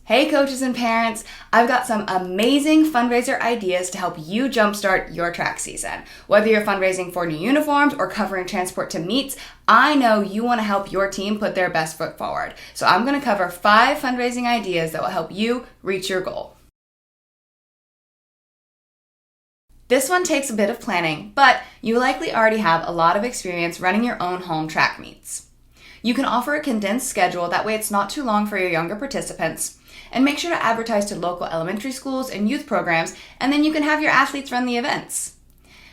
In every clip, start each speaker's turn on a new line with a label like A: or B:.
A: Hey coaches and parents, I've got some amazing fundraiser ideas to help you jumpstart your track season. Whether you're fundraising for new uniforms or covering transport to meets, I know you want to help your team put their best foot forward. So I'm going to cover 5 fundraising ideas that will help you reach your goal. This one takes a bit of planning, but you likely already have a lot of experience running your own home track meets. You can offer a condensed schedule, that way it's not too long for your younger participants. And make sure to advertise to local elementary schools and youth programs, and then you can have your athletes run the events.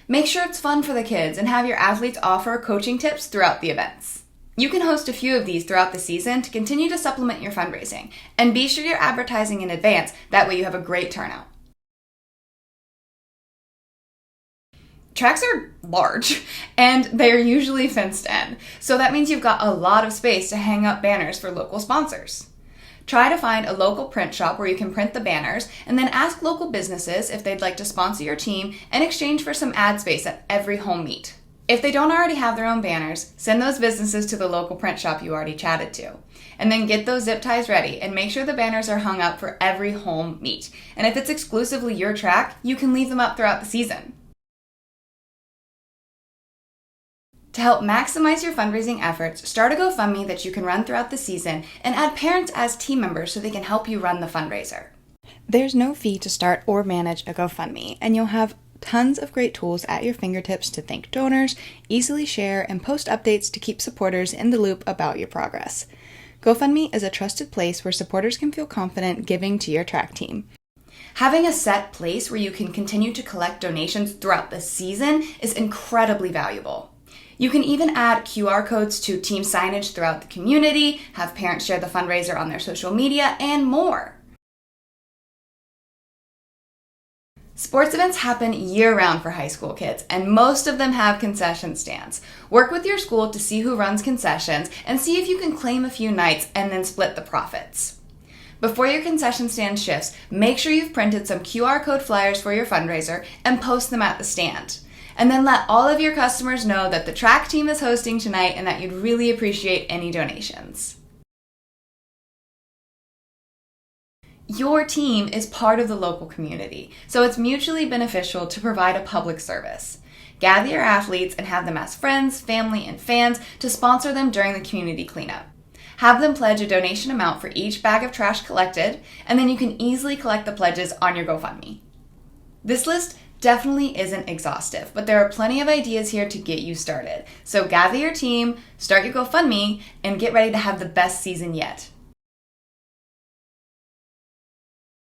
A: Make sure it's fun for the kids and have your athletes offer coaching tips throughout the events. You can host a few of these throughout the season to continue to supplement your fundraising, and be sure you're advertising in advance, that way you have a great turnout. Tracks are large, and they're usually fenced in, so that means you've got a lot of space to hang up banners for local sponsors. Try to find a local print shop where you can print the banners, and then ask local businesses if they'd like to sponsor your team in exchange for some ad space at every home meet. If they don't already have their own banners, send those businesses to the local print shop you already chatted to. And then get those zip ties ready and make sure the banners are hung up for every home meet. And if it's exclusively your track, you can leave them up throughout the season. To help maximize your fundraising efforts, start a GoFundMe that you can run throughout the season and add parents as team members so they can help you run the fundraiser. There's no fee to start or manage a GoFundMe, and you'll have tons of great tools at your fingertips to thank donors, easily share, and post updates to keep supporters in the loop about your progress. GoFundMe is a trusted place where supporters can feel confident giving to your track team. Having a set place where you can continue to collect donations throughout the season is incredibly valuable. You can even add QR codes to team signage throughout the community, have parents share the fundraiser on their social media, and more. Sports events happen year-round for high school kids, and most of them have concession stands. Work with your school to see who runs concessions and see if you can claim a few nights and then split the profits. Before your concession stand shifts, make sure you've printed some QR code flyers for your fundraiser and post them at the stand. And then let all of your customers know that the track team is hosting tonight and that you'd really appreciate any donations. Your team is part of the local community, so it's mutually beneficial to provide a public service. Gather your athletes and have them ask friends, family, and fans to sponsor them during the community cleanup. Have them pledge a donation amount for each bag of trash collected, and then you can easily collect the pledges on your GoFundMe. This list definitely isn't exhaustive, but there are plenty of ideas here to get you started. So gather your team, start your GoFundMe, and get ready to have the best season yet.